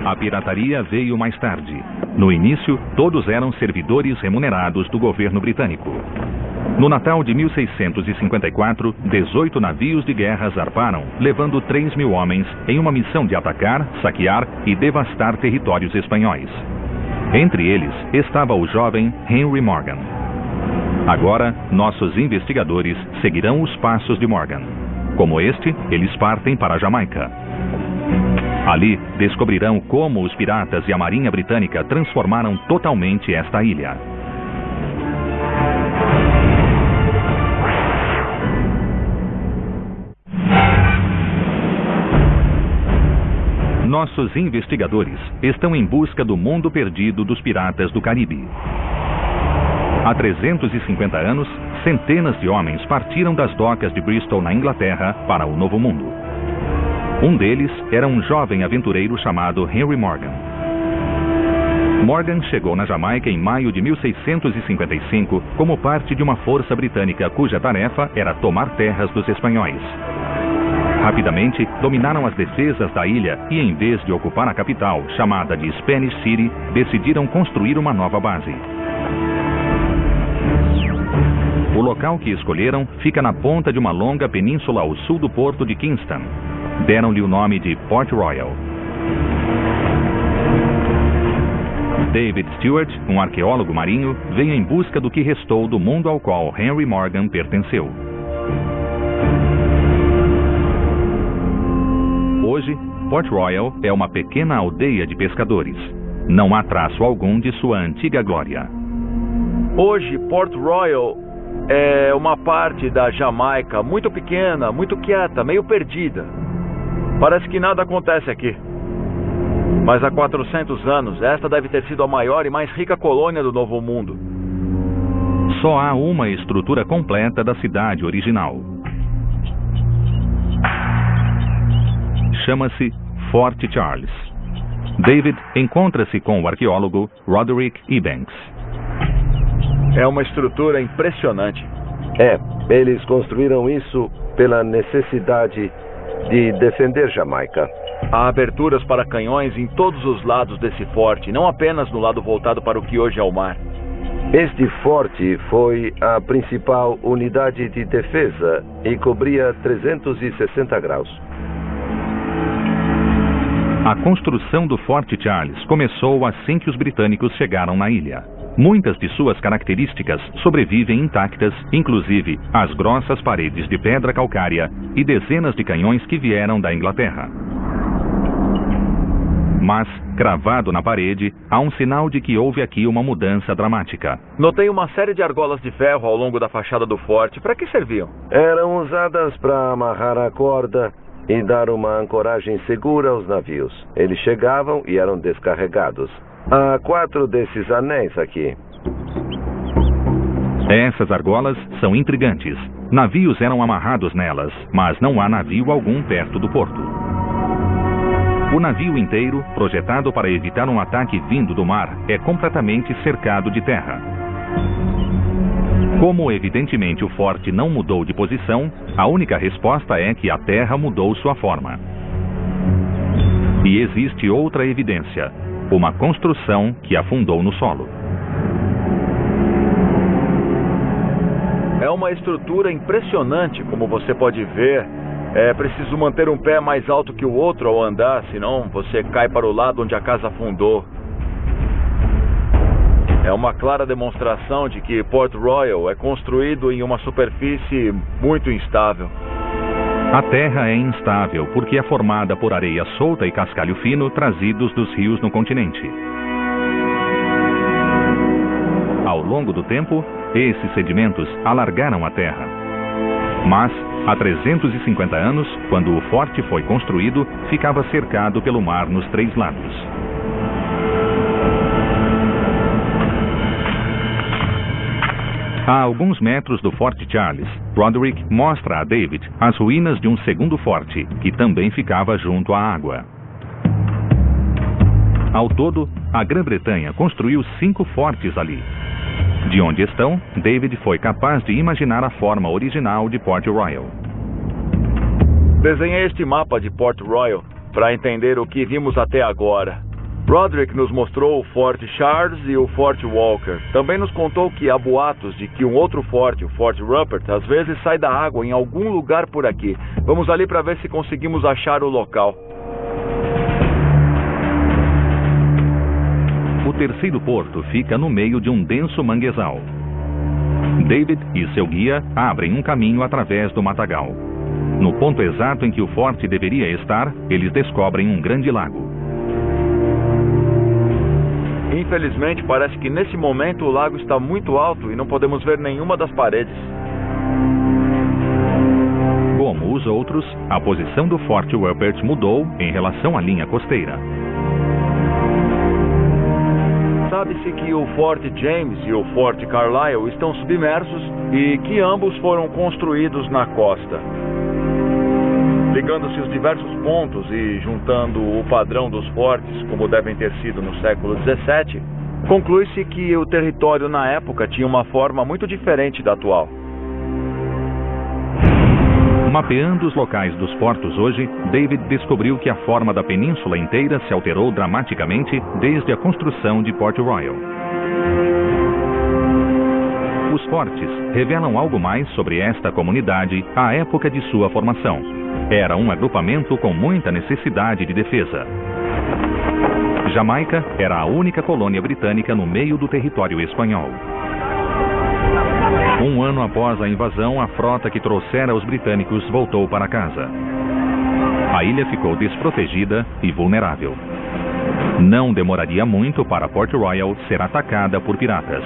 A pirataria veio mais tarde. No início, todos eram servidores remunerados do governo britânico. No Natal de 1654, 18 navios de guerra zarparam, levando 3.000 homens em uma missão de atacar, saquear e devastar territórios espanhóis. Entre eles estava o jovem Henry Morgan. Agora, nossos investigadores seguirão os passos de Morgan. Como este, eles partem para a Jamaica. Ali, descobrirão como os piratas e a Marinha Britânica transformaram totalmente esta ilha. Nossos investigadores estão em busca do mundo perdido dos piratas do Caribe. Há 350 anos, centenas de homens partiram das docas de Bristol, na Inglaterra, para o Novo Mundo. Um deles era um jovem aventureiro chamado Henry Morgan. Morgan chegou na Jamaica em maio de 1655 como parte de uma força britânica cuja tarefa era tomar terras dos espanhóis. Rapidamente, dominaram as defesas da ilha e, em vez de ocupar a capital, chamada de Spanish City, decidiram construir uma nova base. O local que escolheram fica na ponta de uma longa península ao sul do porto de Kingston. Deram-lhe o nome de Port Royal. David Stewart, um arqueólogo marinho, veio em busca do que restou do mundo ao qual Henry Morgan pertenceu. Hoje, Port Royal é uma pequena aldeia de pescadores. Não há traço algum de sua antiga glória. Hoje, Port Royal é uma parte da Jamaica muito pequena, muito quieta, meio perdida. Parece que nada acontece aqui. Mas há 400 anos, esta deve ter sido a maior e mais rica colônia do Novo Mundo. Só há uma estrutura completa da cidade original. Chama-se Fort Charles. David encontra-se com o arqueólogo Roderick Ebanks. É uma estrutura impressionante. Eles construíram isso pela necessidade de defender Jamaica. Há aberturas para canhões em todos os lados desse forte, não apenas no lado voltado para o que hoje é o mar. Este forte foi a principal unidade de defesa e cobria 360 graus. A construção do Forte Charles começou assim que os britânicos chegaram na ilha. Muitas de suas características sobrevivem intactas, inclusive as grossas paredes de pedra calcária e dezenas de canhões que vieram da Inglaterra. Mas, cravado na parede, há um sinal de que houve aqui uma mudança dramática. Notei uma série de argolas de ferro ao longo da fachada do forte. Para que serviam? Eram usadas para amarrar a corda e dar uma ancoragem segura aos navios. Eles chegavam e eram descarregados. Há 4 desses anéis aqui. Essas argolas são intrigantes. Navios eram amarrados nelas, mas não há navio algum perto do porto. O navio inteiro, projetado para evitar um ataque vindo do mar, é completamente cercado de terra. Como evidentemente o forte não mudou de posição, a única resposta é que a terra mudou sua forma. E existe outra evidência: uma construção que afundou no solo. É uma estrutura impressionante, como você pode ver. É preciso manter um pé mais alto que o outro ao andar, senão você cai para o lado onde a casa afundou. É uma clara demonstração de que Port Royal é construído em uma superfície muito instável. A terra é instável porque é formada por areia solta e cascalho fino trazidos dos rios no continente. Ao longo do tempo, esses sedimentos alargaram a terra. Mas, há 350 anos, quando o forte foi construído, ficava cercado pelo mar nos 3 lados. A alguns metros do Forte Charles, Roderick mostra a David as ruínas de um segundo forte, que também ficava junto à água. Ao todo, a Grã-Bretanha construiu 5 fortes ali. De onde estão, David foi capaz de imaginar a forma original de Port Royal. Desenhei este mapa de Port Royal para entender o que vimos até agora. Broderick nos mostrou o Forte Charles e o Forte Walker. Também nos contou que há boatos de que um outro forte, o Forte Rupert, às vezes sai da água em algum lugar por aqui. Vamos ali para ver se conseguimos achar o local. O terceiro porto fica no meio de um denso manguezal. David e seu guia abrem um caminho através do matagal. No ponto exato em que o forte deveria estar, eles descobrem um grande lago. Infelizmente, parece que nesse momento o lago está muito alto e não podemos ver nenhuma das paredes. Como os outros, a posição do Forte Rupert mudou em relação à linha costeira. Sabe-se que o Forte James e o Forte Carlisle estão submersos e que ambos foram construídos na costa. Ligando-se os diversos pontos e juntando o padrão dos fortes, como devem ter sido no século XVII, conclui-se que o território na época tinha uma forma muito diferente da atual. Mapeando os locais dos portos hoje, David descobriu que a forma da península inteira se alterou dramaticamente desde a construção de Port Royal. Os fortes revelam algo mais sobre esta comunidade à época de sua formação. Era um agrupamento com muita necessidade de defesa. Jamaica era a única colônia britânica no meio do território espanhol. Um ano após a invasão, a frota que trouxera os britânicos voltou para casa. A ilha ficou desprotegida e vulnerável. Não demoraria muito para Port Royal ser atacada por piratas.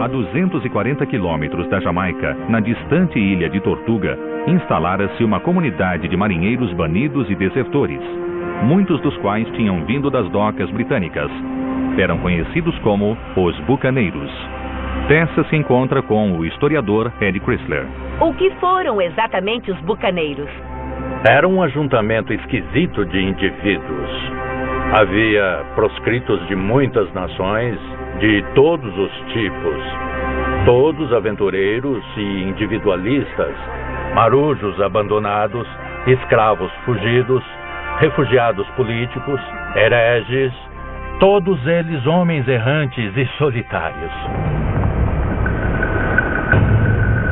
A 240 quilômetros da Jamaica, na distante ilha de Tortuga, instalara-se uma comunidade de marinheiros banidos e desertores, muitos dos quais tinham vindo das docas britânicas. Eram conhecidos como os bucaneiros. Tessa se encontra com o historiador Ed Chrysler. O que foram exatamente os bucaneiros? Era um ajuntamento esquisito de indivíduos. Havia proscritos de muitas nações, de todos os tipos. Todos aventureiros e individualistas, marujos abandonados, escravos fugidos, refugiados políticos, hereges, todos eles homens errantes e solitários.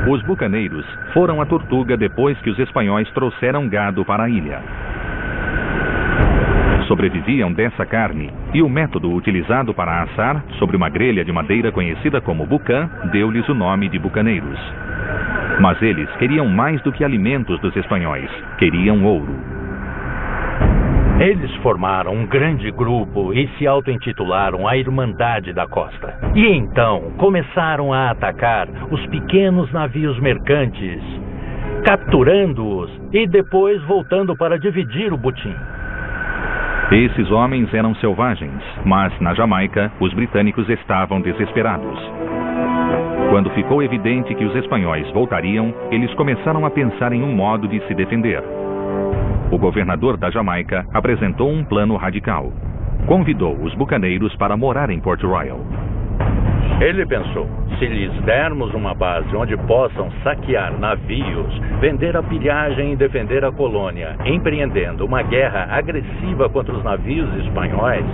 Os bucaneiros foram a Tortuga depois que os espanhóis trouxeram gado para a ilha. Sobreviviam dessa carne e o método utilizado para assar sobre uma grelha de madeira conhecida como bucã deu-lhes o nome de bucaneiros. Mas eles queriam mais do que alimentos dos espanhóis, queriam ouro. Eles formaram um grande grupo e se auto-intitularam a Irmandade da Costa. E então começaram a atacar os pequenos navios mercantes, capturando-os e depois voltando para dividir o botim. Esses homens eram selvagens, mas na Jamaica os britânicos estavam desesperados. Quando ficou evidente que os espanhóis voltariam, eles começaram a pensar em um modo de se defender. O governador da Jamaica apresentou um plano radical. Convidou os bucaneiros para morar em Port Royal. Ele pensou, se lhes dermos uma base onde possam saquear navios, vender a pilhagem e defender a colônia, empreendendo uma guerra agressiva contra os navios espanhóis,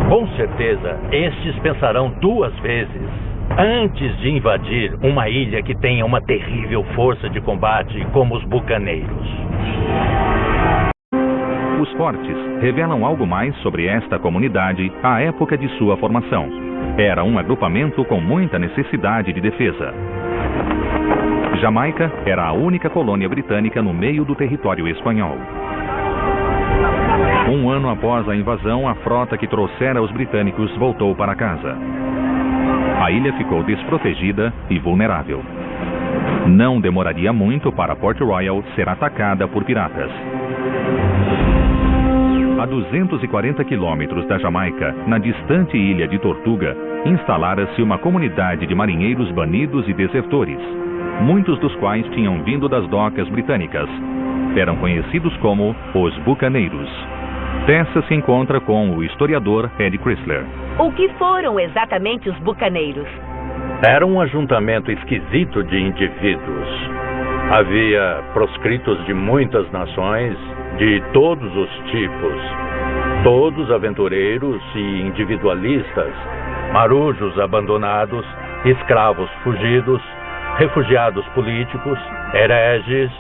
com certeza estes pensarão duas vezes antes de invadir uma ilha que tenha uma terrível força de combate como os bucaneiros. Os fortes revelam algo mais sobre esta comunidade à época de sua formação. Era um agrupamento com muita necessidade de defesa. Jamaica era a única colônia britânica no meio do território espanhol. Um ano após a invasão, a frota que trouxera os britânicos voltou para casa. A ilha ficou desprotegida e vulnerável. Não demoraria muito para Port Royal ser atacada por piratas. A 240 quilômetros da Jamaica, na distante ilha de Tortuga, instalara-se uma comunidade de marinheiros banidos e desertores, muitos dos quais tinham vindo das docas britânicas. Eram conhecidos como os bucaneiros. Tessa se encontra com o historiador Ed Chrysler. O que foram exatamente os bucaneiros? Era um ajuntamento esquisito de indivíduos. Havia proscritos de muitas nações, de todos os tipos. Todos aventureiros e individualistas, marujos abandonados, escravos fugidos, refugiados políticos, hereges,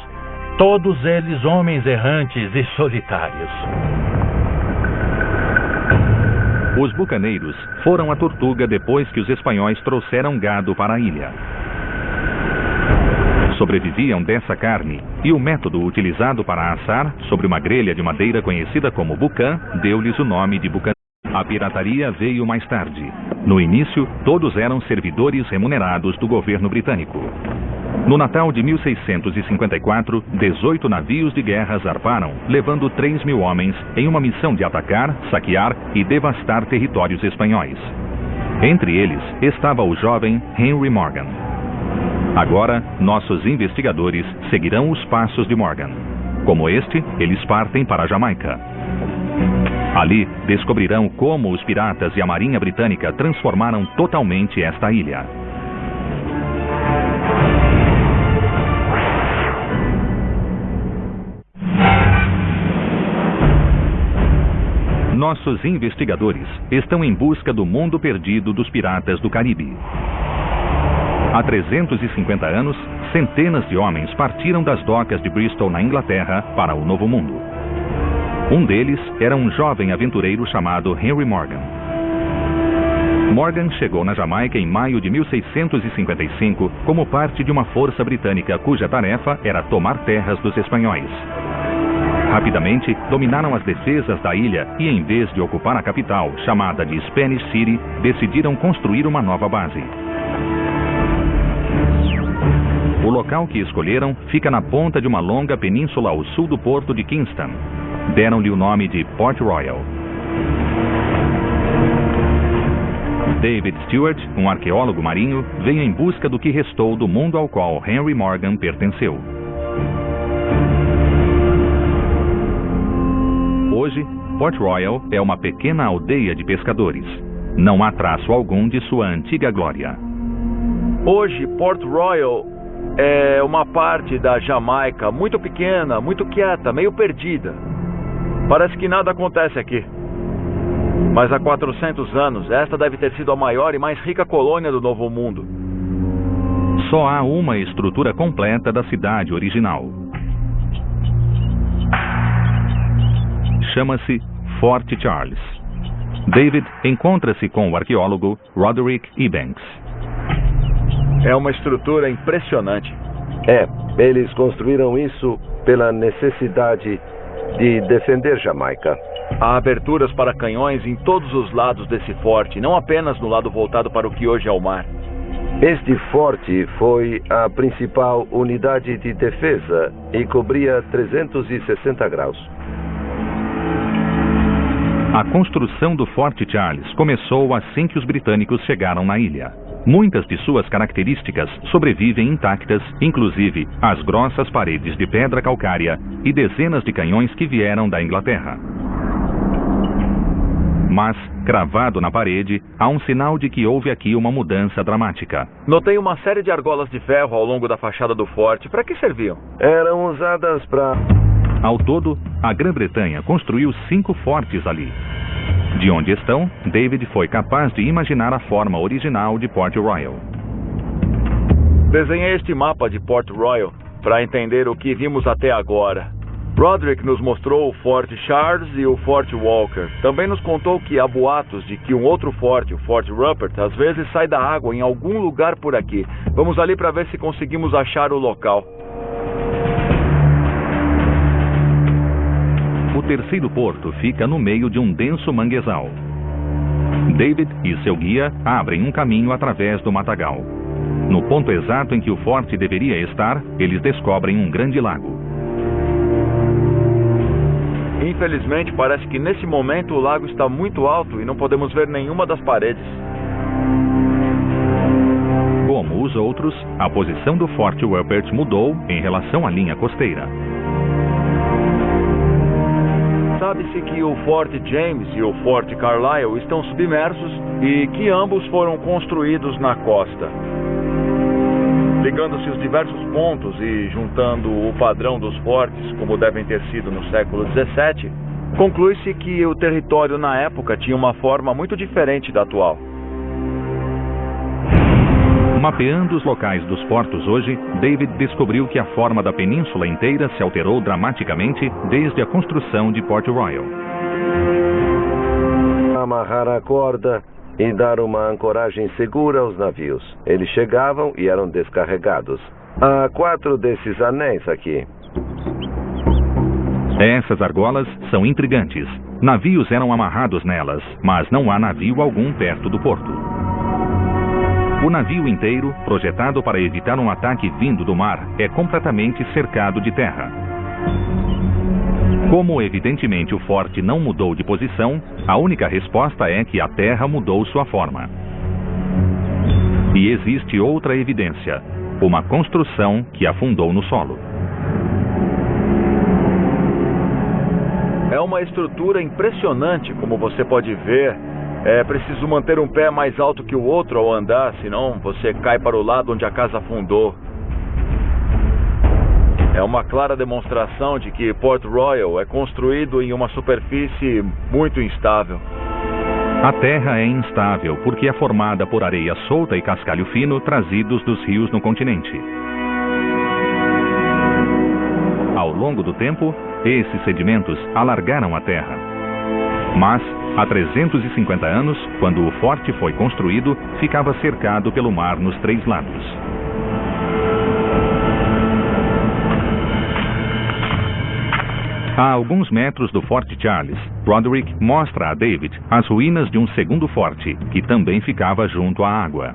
todos eles homens errantes e solitários. Os bucaneiros foram a Tortuga depois que os espanhóis trouxeram gado para a ilha. Sobreviviam dessa carne e o método utilizado para assar sobre uma grelha de madeira conhecida como bucã deu-lhes o nome de bucaneiro. A pirataria veio mais tarde. No início, todos eram servidores remunerados do governo britânico. No Natal de 1654, 18 navios de guerra zarparam, levando 3.000 homens em uma missão de atacar, saquear e devastar territórios espanhóis. Entre eles estava o jovem Henry Morgan. Agora, nossos investigadores seguirão os passos de Morgan. Como este, eles partem para a Jamaica. Ali, descobrirão como os piratas e a Marinha Britânica transformaram totalmente esta ilha. Nossos investigadores estão em busca do mundo perdido dos piratas do Caribe. Há 350 anos, centenas de homens partiram das docas de Bristol, na Inglaterra, para o Novo Mundo. Um deles era um jovem aventureiro chamado Henry Morgan. Morgan chegou na Jamaica em maio de 1655 como parte de uma força britânica cuja tarefa era tomar terras dos espanhóis. Rapidamente, dominaram as defesas da ilha e, em vez de ocupar a capital, chamada de Spanish City, decidiram construir uma nova base. O local que escolheram fica na ponta de uma longa península ao sul do porto de Kingston. Deram-lhe o nome de Port Royal. David Stewart, um arqueólogo marinho, veio em busca do que restou do mundo ao qual Henry Morgan pertenceu. Hoje, Port Royal é uma pequena aldeia de pescadores. Não há traço algum de sua antiga glória. Hoje, Port Royal é uma parte da Jamaica muito pequena, muito quieta, meio perdida. Parece que nada acontece aqui. Mas há 400 anos, esta deve ter sido a maior e mais rica colônia do Novo Mundo. Só há uma estrutura completa da cidade original. Chama-se Fort Charles. David encontra-se com o arqueólogo Roderick Ebanks. É uma estrutura impressionante. Eles construíram isso pela necessidade de defender Jamaica. Há aberturas para canhões em todos os lados desse forte, não apenas no lado voltado para o que hoje é o mar. Este forte foi a principal unidade de defesa e cobria 360 graus. A construção do Forte Charles começou assim que os britânicos chegaram na ilha. Muitas de suas características sobrevivem intactas, inclusive as grossas paredes de pedra calcária e dezenas de canhões que vieram da Inglaterra. Mas, cravado na parede, há um sinal de que houve aqui uma mudança dramática. Notei uma série de argolas de ferro ao longo da fachada do forte. Para que serviam? Eram usadas para... Ao todo, a Grã-Bretanha construiu 5 fortes ali. De onde estão, David foi capaz de imaginar a forma original de Port Royal. Desenhei este mapa de Port Royal para entender o que vimos até agora. Roderick nos mostrou o Forte Charles e o Forte Walker. Também nos contou que há boatos de que um outro forte, o Forte Rupert, às vezes sai da água em algum lugar por aqui. Vamos ali para ver se conseguimos achar o local. O terceiro porto fica no meio de um denso manguezal. David e seu guia abrem um caminho através do matagal. No ponto exato em que o forte deveria estar, eles descobrem um grande lago. Infelizmente, parece que nesse momento o lago está muito alto e não podemos ver nenhuma das paredes. Como os outros, a posição do Forte Rupert mudou em relação à linha costeira. Sabe-se que o Forte James e o Forte Carlisle estão submersos e que ambos foram construídos na costa. Ligando-se os diversos pontos e juntando o padrão dos fortes, como devem ter sido no século XVII, Conclui-se que o território na época tinha uma forma muito diferente da atual. Mapeando os locais dos portos hoje, David descobriu que a forma da península inteira se alterou dramaticamente desde a construção de Port Royal. Amarrar a corda e dar uma ancoragem segura aos navios. Eles chegavam e eram descarregados. Há 4 desses anéis aqui. Essas argolas são intrigantes. Navios eram amarrados nelas, mas não há navio algum perto do porto. O navio inteiro, projetado para evitar um ataque vindo do mar, é completamente cercado de terra. Como evidentemente o forte não mudou de posição, a única resposta é que a terra mudou sua forma. E existe outra evidência: uma construção que afundou no solo. É uma estrutura impressionante, como você pode ver. É preciso manter um pé mais alto que o outro ao andar, senão você cai para o lado onde a casa afundou. É uma clara demonstração de que Port Royal é construído em uma superfície muito instável. A terra é instável porque é formada por areia solta e cascalho fino trazidos dos rios no continente. Ao longo do tempo, esses sedimentos alargaram a terra. Mas, há 350 anos, quando o forte foi construído, ficava cercado pelo mar nos 3 lados. A alguns metros do Forte Charles, Roderick mostra a David as ruínas de um segundo forte, que também ficava junto à água.